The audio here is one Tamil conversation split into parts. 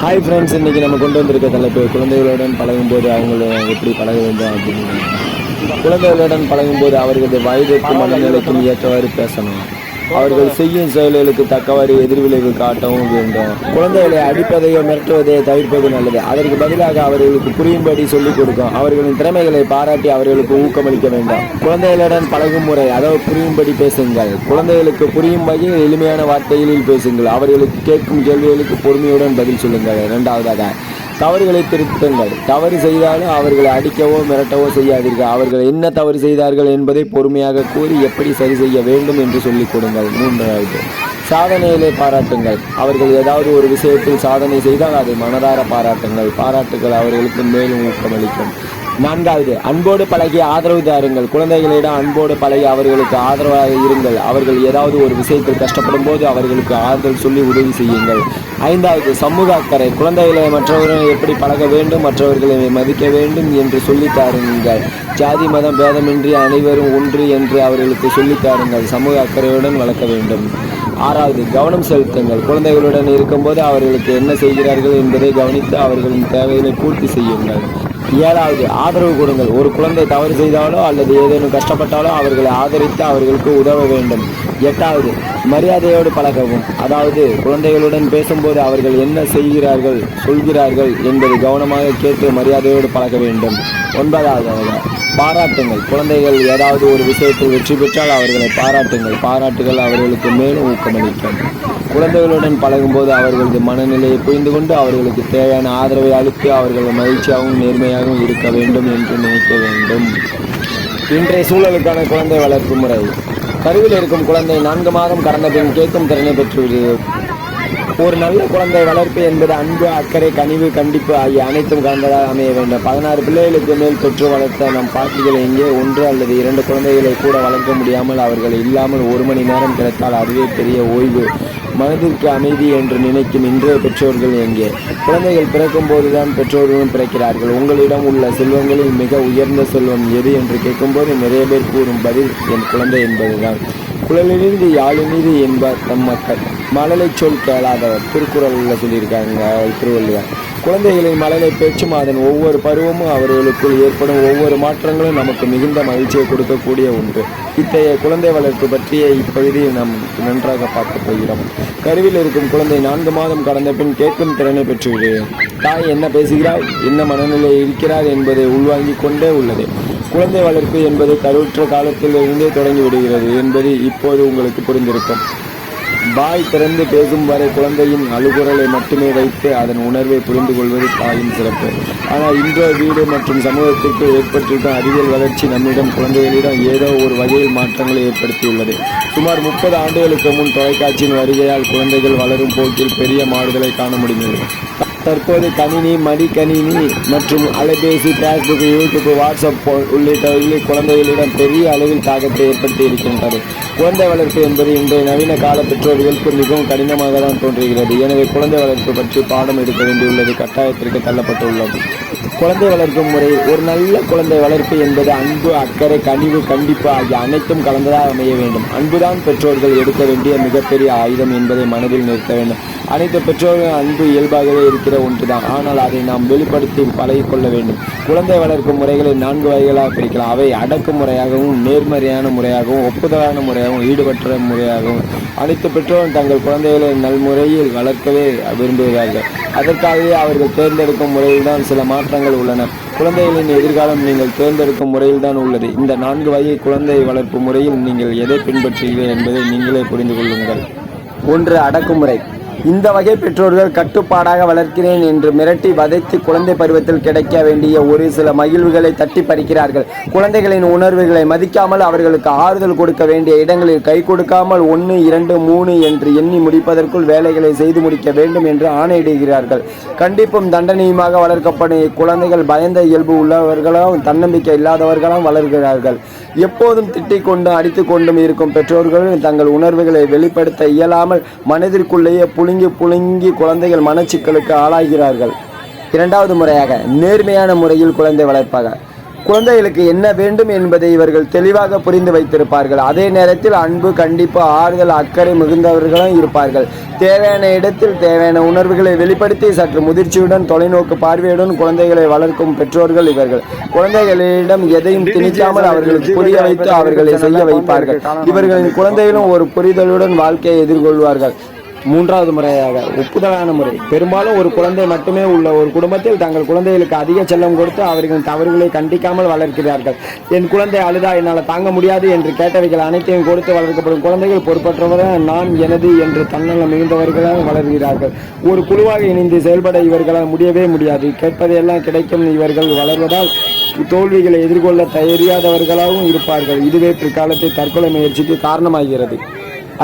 ஹாய் ஃப்ரெண்ட்ஸ், இன்றைக்கி நம்ம கொண்டு வந்திருக்க தலைப்பு குழந்தைகளுடன் பழகும்போது அவங்கள எப்படி பழக வேண்டும் அப்படின்னு. குழந்தைகளுடன் பழகும்போது அவர்களது வயதுக்கும் மனநிலைக்கும் ஏற்றவாறு பேசணும். அவர்கள் செய்யும் செயல்களுக்கு தக்கவாறு எதிர்விளைவு காட்டவும் வேண்டும். குழந்தைகளை அடிப்பதையோ மிரட்டுவதையோ தவிர்ப்பது நல்லது. அதற்கு பதிலாக அவர்களுக்கு புரியும்படி சொல்லிக் கொடுக்கும். அவர்களின் திறமைகளை பாராட்டி அவர்களுக்கு ஊக்கமளிக்க வேண்டும். குழந்தைகளுடன் பழகும் முறை, அதாவது புரியும்படி பேசுங்கள். குழந்தைகளுக்கு புரியும் வகையில் எளிமையான வார்த்தைகளில் பேசுங்கள். அவர்களுக்கு கேட்கும் கேள்விகளுக்கு பொறுமையுடன் பதில் சொல்லுங்கள். இரண்டாவதாக, தவறுகளை திருத்துங்கள். தவறு செய்தாலும் அவர்களை அடிக்கவோ மிரட்டவோ செய்யாதீர்கள். அவர்கள் என்ன தவறு செய்தார்கள் என்பதை பொறுமையாக கூறி எப்படி சரி செய்ய வேண்டும் என்று சொல்லிக் கொடுங்கள். மூன்றாவது, சாதனைகளை பாராட்டுங்கள். அவர்கள் ஏதாவது ஒரு விஷயத்தில் சாதனை செய்தால் அதை மனதார பாராட்டுங்கள். பாராட்டுகள் அவர்களுக்கு மேலும் ஊக்கமளிக்கும். நான்காவது, அன்போடு பழகி ஆதரவு தாருங்கள். குழந்தைகளிடம் அன்போடு பழகி அவர்களுக்கு ஆதரவாக இருங்கள். அவர்கள் ஏதாவது ஒரு விஷயத்தில் கஷ்டப்படும் போது அவர்களுக்கு ஆறுதல் சொல்லி உதவி செய்யுங்கள். ஐந்தாவது, சமூக அக்கறை. குழந்தைகளை மற்றவர்களை எப்படி பழக வேண்டும், மற்றவர்களை மதிக்க வேண்டும் என்று சொல்லித்தாருங்கள். ஜாதி மதம் பேதமின்றி அனைவரும் ஒன்று என்று அவர்களுக்கு சொல்லித்தாருங்கள். சமூக அக்கறையுடன் வளர்க்க வேண்டும். ஆறாவது, கவனம் செலுத்துங்கள். குழந்தைகளுடன் இருக்கும்போது அவர்களுக்கு என்ன செய்கிறார்கள் என்பதை கவனித்து அவர்களின் தேவைகளை பூர்த்தி செய்யுங்கள். ஏழாவது, ஆதரவு கொடுங்கள். ஒரு குழந்தை தவறு செய்தாலோ அல்லது ஏதேனும் கஷ்டப்பட்டாலோ அவர்களை ஆதரித்து அவர்களுக்கு உதவ வேண்டும். எட்டாவது, மரியாதையோடு பழகவும். அதாவது குழந்தைகளுடன் பேசும்போது அவர்கள் என்ன செய்கிறார்கள் சொல்கிறார்கள் என்பதை கவனமாக கேட்டு மரியாதையோடு பழக வேண்டும். ஒன்பதாவது, பாராட்டுங்கள். குழந்தைகள் ஏதாவது ஒரு விஷயத்தில் வெற்றி பெற்றால் அவர்களை பாராட்டுங்கள். பாராட்டுகள் அவர்களுக்கு மேலும் ஊக்கமளிக்கும். குழந்தைகளுடன் பழகும்போது அவர்களது மனநிலையை புரிந்து கொண்டு அவர்களுக்கு தேவையான ஆதரவை அளித்து அவர்கள் மகிழ்ச்சியாகவும் நேர்மையாகவும் இருக்க வேண்டும் என்று நினைக்க வேண்டும். இன்றைய சூழலுக்கான குழந்தை வளர்ப்பு முறை. கருவில் இருக்கும் குழந்தை 4 மாதம் கடந்த பின் கேட்கும் திறனை பெற்றுவிடுகிறது. ஒரு நல்ல குழந்தை வளர்ப்பு என்பது அன்பு, அக்கறை, கனிவு, கண்டிப்பு ஆகிய அனைத்தும் கலந்ததாக அமைய வேண்டும். 16 பிள்ளைகளுக்கு மேல் பெற்று வளர்த்த நம் பாட்டிகள் எங்கே 1 அல்லது 2 குழந்தைகளை கூட வளர்க்க முடியாமல் அவர்கள் இல்லாமல் 1 மணி நேரம் கிடைத்தால் அதுவே பெரிய ஓய்வு, மனதிற்கு அமைதி என்று நினைக்கும் இன்றைய பெற்றோர்கள் எங்கே? குழந்தைகள் பிறக்கும் போதுதான் பெற்றோர்களும் பிறக்கிறார்கள். உங்களிடம் உள்ள செல்வங்களில் மிக உயர்ந்த செல்வம் எது என்று கேட்கும்போது நிறைய பேர் கூறும் பதில் என் குழந்தை என்பதுதான். குழலிலிருந்து யாழினிது என்பார் தம் மக்கள். மழலை சொல் கேளாதவர், திருக்குறளில் சொல்லியிருக்காங்க திருவள்ளுவர். குழந்தைகளின் மழலை பேச்சும் அதன் ஒவ்வொரு பருவமும் அவர்களுக்குள் ஏற்படும் ஒவ்வொரு மாற்றங்களும் நமக்கு மிகுந்த மகிழ்ச்சியை கொடுக்கக்கூடிய ஒன்று. இத்தகைய குழந்தை வளர்ப்பு பற்றிய இப்பகுதியில் நாம் நன்றாக பார்க்க போகிறோம். கருவில் இருக்கும் குழந்தை 4 மாதம் கடந்த பின் கேட்கும் திறனை பெற்றுவிடுகிறது. தாய் என்ன பேசுகிறார், என்ன மனநிலை இருக்கிறார் என்பதை உள்வாங்கிக் கொண்டே உள்ளது. குழந்தை வளர்ப்பு என்பது கருவுற்ற காலத்திலிருந்தே தொடங்கிவிடுகிறது என்பது இப்போது உங்களுக்கு புரிந்திருக்கும். வாய் திறந்து பேசும் வரை குழந்தையின் அழுகுரலை மட்டுமே வைத்து அதன் உணர்வை புரிந்து கொள்வது தாயின் சிறப்பு. ஆனால் இன்றைய வீடு மற்றும் சமூகத்திற்கு ஏற்பட்டிருக்கும் அறிவியல் வளர்ச்சி நம்மிடம் குழந்தைகளிடம் ஏதோ ஒரு வகையில் மாற்றங்களை ஏற்படுத்தியுள்ளது. சுமார் 30 ஆண்டுகளுக்கு முன் தொலைக்காட்சியின் வருகையால் குழந்தைகள் வளரும் போக்கில் பெரிய மாறுதலை காண முடிந்தது. தற்போது கணினி, மடிக்கணினி மற்றும் அலைபேசி, ஃபேஸ்புக், யூடியூப், வாட்ஸ்அப் உள்ளிட்டவர்களில் குழந்தைகளிடம் பெரிய அளவில் தாக்கத்தை ஏற்படுத்தி இருக்கின்றது. குழந்தை வளர்ப்பு என்பது இன்றைய நவீன கால பெற்றோர்களுக்கு மிகவும் கடினமாக தான் தோன்றுகிறது. எனவே குழந்தை வளர்ப்பு பற்றி பாடம் எடுக்க வேண்டியுள்ளது கட்டாயத்திற்கு தள்ளப்பட்டுள்ளது. குழந்தை வளர்ப்பு முறை. ஒரு நல்ல குழந்தை வளர்ப்பு என்பது அன்பு, அக்கறை, கனிவு, கண்டிப்பு ஆகிய அனைத்தும் கலந்ததாக அமைய வேண்டும். அன்புதான் பெற்றோர்கள் எடுக்க வேண்டிய மிகப்பெரிய ஆயுதம் என்பதை மனதில் நிறுத்த வேண்டும். அனைத்து பெற்றோர்கள் அன்பு இயல்பாகவே இருக்கிற ஒன்றுதான். ஆனால் அதை நாம் வெளிப்படுத்தி பழகிக்கொள்ள வேண்டும். குழந்தை வளர்ப்பு முறைகளை 4 வகைகளாக பிரிக்கலாம். அவை அடக்குமுறையாகவும், நேர்மறையான முறையாகவும், ஒப்புதலான முறையாகவும், ஈடுபட்ட முறையாகவும். அனைத்து பெற்றோரும் தங்கள் குழந்தைகளை நல்முறையில் வளர்க்கவே விரும்புகிறார்கள். அதற்காகவே அவர்கள் தேர்ந்தெடுக்கும் முறையில்தான் சில மாற்றங்கள் உள்ளன. குழந்தைகளின் எதிர்காலம் நீங்கள் தேர்ந்தெடுக்கும் முறையில்தான் உள்ளது. இந்த 4 வகை குழந்தை வளர்ப்பு முறையில் நீங்கள் எதை பின்பற்றுகிறீர்கள் என்பதை நீங்களே புரிந்து கொள்ளுங்கள். 1. அடக்குமுறை. இந்த வகை பெற்றோர்கள் கட்டுப்பாடாக வளர்க்கிறேன் என்று மிரட்டி வதைத்து குழந்தை பருவத்தில் கிடைக்க வேண்டிய ஒரு சில மகிழ்வுகளை தட்டி பறிக்கிறார்கள். குழந்தைகளின் உணர்வுகளை மதிக்காமல் அவர்களுக்கு ஆறுதல் கொடுக்க வேண்டிய இடங்களில் கை கொடுக்காமல் 1, 2, 3 என்று எண்ணி முடிப்பதற்குள் வேலைகளை செய்து முடிக்க வேண்டும் என்று ஆணையிடுகிறார்கள். கண்டிப்பும் தண்டனையுமாக வளர்க்கப்படும் இக்குழந்தைகள் பயந்த இயல்பு உள்ளவர்களாகவும் தன்னம்பிக்கை இல்லாதவர்களாகவும் வளர்கிறார்கள். எப்போதும் திட்டிக் கொண்டும் அடித்து கொண்டும் இருக்கும் பெற்றோர்கள் தங்கள் உணர்வுகளை வெளிப்படுத்த இயலாமல் மனதிற்குள்ளேயே புழுங்கி குழந்தைகள் மனச்சிக்கலுக்கு ஆளாகிறார்கள். 2வது முறையாக நேர்மையான முறையில் குழந்தை வளர்ப்பாக. குழந்தைகளுக்கு என்ன வேண்டும் என்பதை இவர்கள் தெளிவாக புரிந்து வைத்திருப்பார்கள். அதே நேரத்தில் அன்பு, கண்டிப்பு, ஆறுதல், அக்கறை மிகுந்தவர்களும் இருப்பார்கள். தேவையான இடத்தில் தேவையான உணர்வுகளை வெளிப்படுத்தி சற்று முதிர்ச்சியுடன் தொலைநோக்கு பார்வையுடன் குழந்தைகளை வளர்க்கும் பெற்றோர்கள் இவர்கள். குழந்தைகளிடம் எதையும் திணிக்காமல் அவர்களுக்கு புரிய வைத்து அவர்களை செய்ய வைப்பார்கள். இவர்களின் குழந்தைகளும் ஒரு புரிதலுடன் வாழ்க்கையை எதிர்கொள்வார்கள். மூன்றாவது முறையாக ஒப்புதலான முறை. பெரும்பாலும் ஒரு குழந்தை மட்டுமே உள்ள ஒரு குடும்பத்தில் தங்கள் குழந்தைகளுக்கு அதிக செல்லம் கொடுத்து அவர்களின் தவறுகளை கண்டிக்காமல் வளர்க்கிறார்கள். என் குழந்தை அழுதா என்னால் தாங்க முடியாது என்று கேட்டவைகள் அனைத்தையும் கொடுத்து வளர்க்கப்படும் குழந்தைகள் பொறுப்பற்றவர்கள், நான் எனது என்று தன்னலம் மிகுந்தவர்களாக வளர்கிறார்கள். ஒரு குழுவாக இணைந்து செயல்பட இவர்களால் முடியவே முடியாது. கேட்பதையெல்லாம் கிடைக்கும். இவர்கள் வளர்வதால் தோல்விகளை எதிர்கொள்ள தெரியாதவர்களாகவும் இருப்பார்கள். இதுவே பிற்காலத்தில் தற்கொலை முயற்சிக்கு காரணமாகிறது.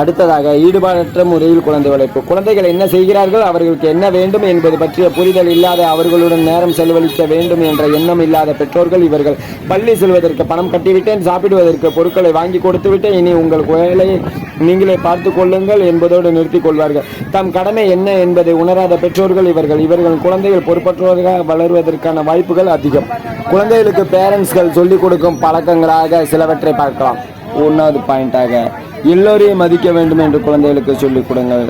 அடுத்ததாக ஈடுபாடற்ற முறையில் குழந்தை வளர்ப்பு. குழந்தைகள் என்ன செய்கிறார்கள், அவர்களுக்கு என்ன வேண்டும் என்பது பற்றிய புரிதல் இல்லாத, அவர்களுடன் நேரம் செலவழிக்க வேண்டும் என்ற எண்ணம் இல்லாத பெற்றோர்கள் இவர்கள். பள்ளி செல்வதற்கு பணம் கட்டிவிட்டேன், சாப்பிடுவதற்கு பொருட்களை வாங்கி கொடுத்துவிட்டேன், இனி உங்கள் வேலையை நீங்களே பார்த்து கொள்ளுங்கள் என்பதோடு நிறுத்திக் கொள்வார்கள். தம் கடமை என்ன என்பதை உணராத பெற்றோர்கள் இவர்கள். இவர்கள் குழந்தைகள் பொறுப்பற்றவர்களாக வளருவதற்கான வாய்ப்புகள் அதிகம். குழந்தைகளுக்கு பேரண்ட்ஸ்கள் சொல்லிக் கொடுக்கும் பழக்கங்களாக சிலவற்றை பார்க்கலாம். 1வது பாயிண்டாக எல்லோரையும் மதிக்க வேண்டும் என்று குழந்தைகளுக்கு சொல்லிக் கொடுங்கள்.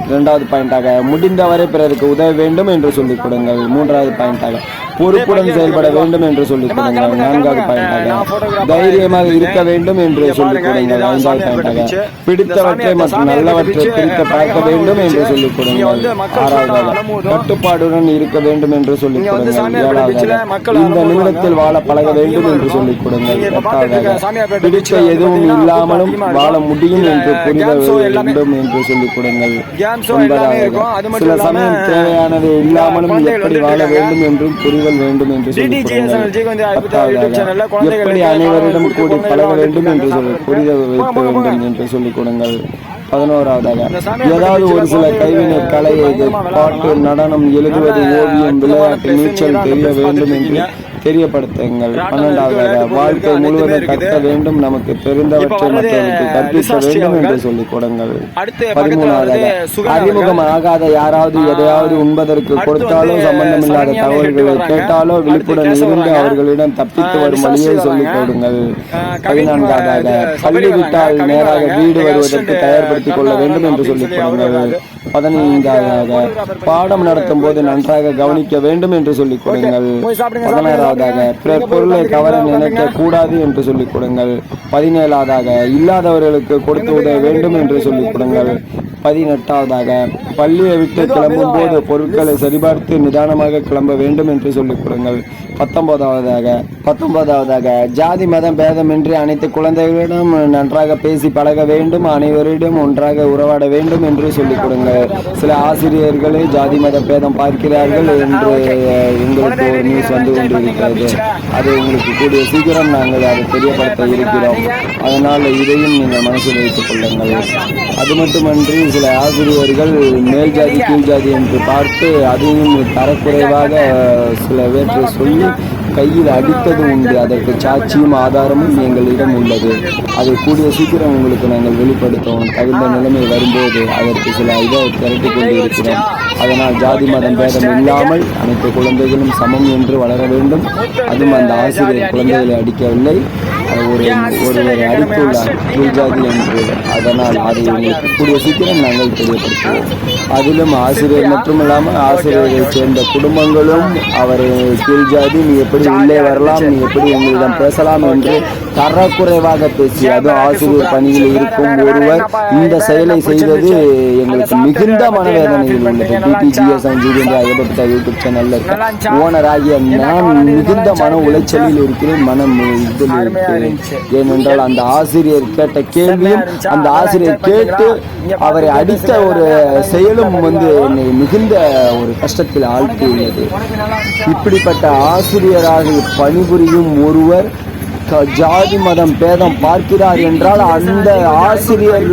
2வது பாயிண்டாக முடிந்தவரை பிறருக்கு உதவ வேண்டும் என்று சொல்லிக் கொடுங்கள். 3வது பாயிண்டாக பொறுப்புடன் செயல்பட வேண்டும் என்று சொல்லிக் கொடுங்கள். 4வது பாயிண்டாக தைரியமாக இருக்க வேண்டும் என்று சொல்லிக் கொடுங்கள். 5வது பாயிண்டாக பிடித்தவற்றை மற்றும் நல்லவற்றை பிரித்து பார்க்க வேண்டும் என்று சொல்லிக் கொடுங்கள். 6வதாக கட்டுப்பாடுடன் இருக்க வேண்டும் என்று சொல்லிக் கொடுங்கள். 7வதாக இந்த நிமிடத்தில் வாழ பழக வேண்டும் என்று சொல்லிக் கொடுங்கள். 8வதாக பிடித்த எதுவும் இல்லாமலும் வாழ முடியும் என்று புரித வேண்டும் என்று சொல்லிக் கொடுங்கள். 9வதாக சில சமயம் தேவையானதை இல்லாமலும் எப்படி வாழ வேண்டும் என்றும் புரிதல் வேண்டும் என்று சொல்லிக் கொடுங்கள். 10வதாக எப்படி அனைவரிடம் கூடி பழக வேண்டும் என்று புரிதல் வைக்க வேண்டும் என்று சொல்லிக் கொடுங்கள். 11வதாக ஏதாவது ஒரு சில கைவினை கலை, பாட்டு, நடனம், எழுதுவது, ஓவியம், விளையாட்டு, நீச்சல் தெரிய வேண்டும் என்று தெரியப்படுத்துங்கள். 12வதாக வாழ்க்கை முழுவதும் கற்க வேண்டும், நமக்கு தெரிந்தவற்றை மற்றவர்களுக்கு கற்பிக்க வேண்டும் என்று சொல்லிக் கொடுங்கள். 13வதாக அறிமுகம் ஆகாத யாராவது எதையாவது உண்பதற்கு கொடுத்தாலோ, சம்பந்தமில்லாத தகவல்களை கேட்டாலோ விழிப்புடன் இருந்து அவர்களிடம் தப்பித்து வரும் வழியை சொல்லிக் கொடுங்கள். 14வதாக பள்ளி விட்டால் நேராக வீடு வருவதற்கு தயார்படுத்திக் கொள்ள வேண்டும் என்று சொல்லிக் கொடுங்கள். 15வதாக பாடம் நடத்தும் போது நன்றாக கவனிக்க வேண்டும் என்று சொல்லிக் கொடுங்கள். 16வதாக பிறர் பொருளை கவர நினைக்க கூடாது என்று சொல்லிக் கொடுங்கள். 17வதாக இல்லாதவர்களுக்கு கொடுத்து உதவ வேண்டும் என்று சொல்லிக் கொடுங்கள். 18வதாக பள்ளியை விட்டு கிளம்பும் போது பொருட்களை சரிபார்த்து நிதானமாக கிளம்ப வேண்டும் என்று சொல்லிக் கொடுங்கள். 19வதாக ஜாதி மதம் பேதமின்றி அனைத்து குழந்தைகளிடம் நன்றாக பேசி பழக வேண்டும், அனைவரிடம் ஒன்றாக உறவாட வேண்டும் என்று சொல்லிக் கொடுங்கள். சில ஆசிரியர்களே ஜாதி மத பேதம் பார்க்கிறார்கள் என்று எங்களுக்கு ஒரு நியூஸ் வந்து கொண்டிருக்கிறது. அதை உங்களுக்கு கூடிய சீக்கிரம் நாங்கள் அதை தெரியப்படுத்த இருக்கிறோம். அதனால் இதையும் நீங்கள் மனசில் வைத்துக் கொள்ளுங்கள். அது மட்டுமன்றி சில ஆசிரியர்கள் மேல் ஜாதி கீழ் ஜாதி என்று பார்த்து அதையும் தரக்குறைவாக சில வேற்றை சொல்லி கையில் அடித்தது உண்டு. அதற்கு சாட்சியும் ஆதாரமும் எங்களிடம் உள்ளது. அதை கூடிய சீக்கிரம் உங்களுக்கு நாங்கள் வெளிப்படுத்துவோம். தகுந்த நிலைமை வரும்போது அதற்கு சில இதை திரட்டி கொண்டு இருக்கிறோம். அதனால் ஜாதி மதம் பேதம் இல்லாமல் அனைத்து குழந்தைகளும் சமம் என்று வளர வேண்டும். அதுவும் அந்த ஆசிரியர் குழந்தைகளை அடிக்கவில்லை, ஒருவரை அடித்துள்ளார் கீழ் ஜாதி என்று. அதனால் அதை உங்களுக்கு கூடிய சீக்கிரம் நாங்கள் தெரியப்படுத்துவோம். அதிலும் ஆசிரியர் மட்டுமில்லாமல் ஆசிரியரை சேர்ந்த குடும்பங்களும் அவரை கீழ் ஜாதி, நீ எப்படி உள்ளே வரலாம், நீ எப்படி எங்களிடம் பேசலாம் என்று தரக்குறைவாக பேசி, அது ஆசிரியர் பணியில் இருக்கும் ஒருவர் இந்த செயலை செய்தது எங்களுக்கு மிகுந்த மனவேதனையில் உள்ளது. டிடிஜிஎஸ் ஐயப்பட்ட யூடியூப் சேனல்ல ஓனராகிய நான் மிகுந்த மன உளைச்சலில் இருக்கிறேன், மனம் இதில் இருக்கிறேன். ஏனென்றால் அந்த ஆசிரியர் கேட்ட கேள்வியும் அந்த ஆசிரியர் கேட்டு அவரை அடித்த ஒரு செயலும் வந்து என்னை மிகுந்த ஒரு கஷ்டத்தில் ஆழ்த்தியுள்ளது. இப்படிப்பட்ட ஆசிரியராக பணிபுரியும் ஒருவர் ஜாதி மதம் பேதம் பார்க்கிறார் என்றால் அந்த ஆசிரியர்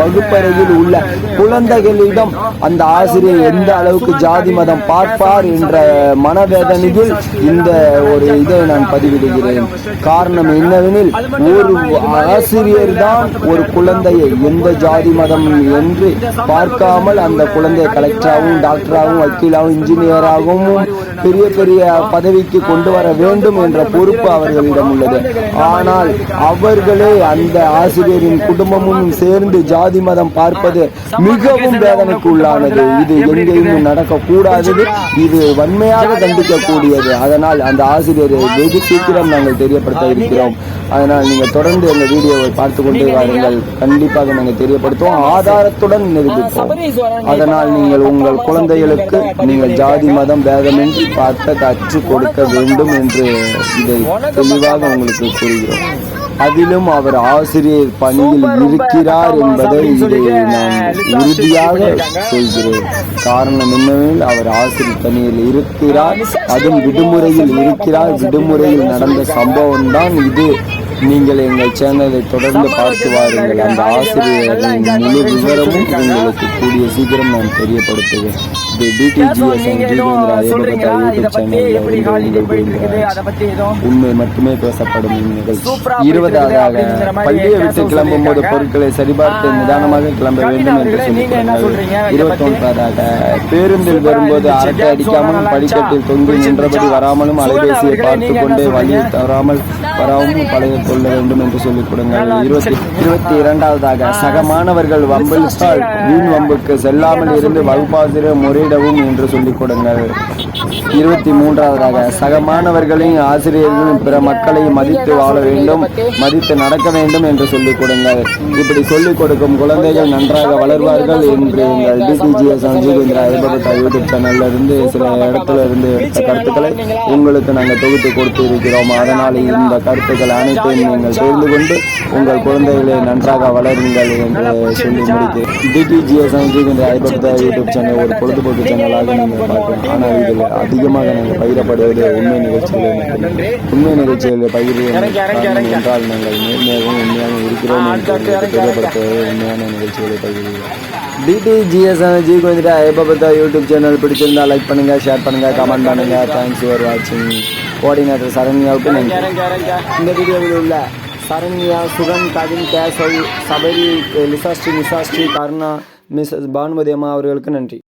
வகுப்பறையில் உள்ள குழந்தைகளிடம் அந்த ஆசிரியர் எந்த அளவுக்கு ஜாதி மதம் பார்ப்பார் என்ற மனவேதனையில் இந்த ஒரு இதை நான் பதிவிடுகிறேன். காரணம் என்னவெனில், ஒரு ஆசிரியர் தான் ஒரு குழந்தையை எந்த ஜாதி மதம் என்று பார்க்காமல் அந்த குழந்தையை கலெக்டராகவும் டாக்டராகவும் வக்கீலாகவும் இன்ஜினியராகவும் பெரிய பெரிய பதவிக்கு கொண்டு வர வேண்டும் என்ற பொறுப்பு அவர்களிடம் உள்ளது. ஆனால் அவர்களே அந்த ஆசிரியரின் குடும்பமும் சேர்ந்து ஜாதி மதம் பார்ப்பது மிகவும் வேதனைக்கு உள்ளானது. இது எங்கேயும் நடக்கக்கூடாதது. இது வன்மையாக கண்டிக்கக்கூடியது. அதனால் அந்த ஆசிரியரை வெகு சீக்கிரம் நாங்கள் தெரியப்படுத்த இருக்கிறோம். அதனால் நீங்கள் தொடர்ந்து எங்கள் வீடியோவை பார்த்து கொண்டே வாருங்கள். கண்டிப்பாக நாங்கள் தெரியப்படுத்துவோம், ஆதாரத்துடன் நிரூபிப்போம். அதனால் நீங்கள் உங்கள் குழந்தைகளுக்கு நீங்கள் ஜாதி மதம் பேதமின்றி பார்க்க கற்றுக் கொடுக்க வேண்டும் என்று இதை தெளிவாக உங்களுக்கு கூறுகிறோம். அதிலும் அவர் ஆசிரியர் பணியில் இருக்கிறார் என்பதை இதை நான் உறுதியாக சொல்கிறேன். காரணம் என்னவெனில், அவர் ஆசிரியர் பணியில் இருக்கிறார், அதுவும் விடுமுறையில் இருக்கிறார். விடுமுறையில் நடந்த சம்பவம் தான் இது. நீங்கள் எங்கள் சேனலை தொடர்ந்து பார்த்து வாருங்கள். அந்த ஆசிரியரின் முழு விவரமும் உங்களுக்கு கூடிய சீக்கிரம் நான் தெரியப்படுத்துவேன். இது DTGS யூடியூப் சேனல் உண்மை மட்டுமே பேசப்படும் நிகழ்ச்சி. 20வது, பள்ளியை விட்டு கிளம்பும் போது பொருட்களை சரிபார்த்து நிதானமாக கிளம்ப வேண்டும் என்று சொல்லியிருக்கிறார்கள். 21வது, பேருந்தில் வரும்போது அரட்டை அடிக்காமலும் படிக்கட்டில் தொங்கி நின்றபடி வராமலும் அலைபேசியை பார்த்து கொண்டே வழி தவறாமல் வராமல் பழைய கொள்ள வேண்டும் என்று சொல்லிக் கொடுங்கள். 22வது, சக மாணவர்கள் வம்பிழுத்தால் வீண் வம்புக்கு செல்லாமல் இருந்து வகுப்பாசிரியர் முறையிடவும் என்று சொல்லிக் கொடுங்கள். 23வது, சக மாணவர்களையும் ஆசிரியர்களும் பிற மக்களை மதித்து வாழ வேண்டும், மதித்து நடக்க வேண்டும் என்று சொல்லிக் கொடுங்கள். இப்படி சொல்லிக் கொடுக்கும் குழந்தைகள் நன்றாக வளர்வார்கள் என்று எங்கள் DTGS யூடியூப் சேனல்ல இருந்து சில இடத்துல இருந்து எடுத்த கருத்துக்களை உங்களுக்கு நாங்கள் தொகுத்து கொடுத்து இருக்கிறோம். அதனால் இந்த கருத்துக்கள் அனைத்தையும் நீங்கள் தெரிந்து கொண்டு உங்கள் குழந்தைகளை நன்றாக வளருங்கள் என்று சொல்லி முடித்து DTGS யூடியூப் சேனல் ஒரு பொழுதுபோக்கு சேனலாக நீங்கள் பார்க்கலாம். ஆனால் இதில் அதிகமாக நாங்கள் பகிரப்படுவது உண்மை நிகழ்ச்சிகளை பகிர்வு என்றால் நாங்கள் நேர்மையாகவும் உண்மையாக இருக்கிறோம் என்று தெரியப்படுத்துவது உண்மையான நிகழ்ச்சிகளை பகிர்கிறோம். DTGS யூடியூப் சேனல் பிடிச்சிருந்தால் லைக் பண்ணுங்க, ஷேர் பண்ணுங்க, கமெண்ட் பண்ணுங்க. தேங்க்ஸ் ஃபார் வாட்சிங். கோஆர்டினேட்டர் சரண்யாவுக்கு நன்றி. இந்த வீடியோவில் உள்ள சரண்யா, சுகன், கவின், கேசவ், சபரி, லிசாஸ்ரீ, கருணா, மிஸ்ஸஸ் பானுமதி அம்மா அவர்களுக்கு நன்றி.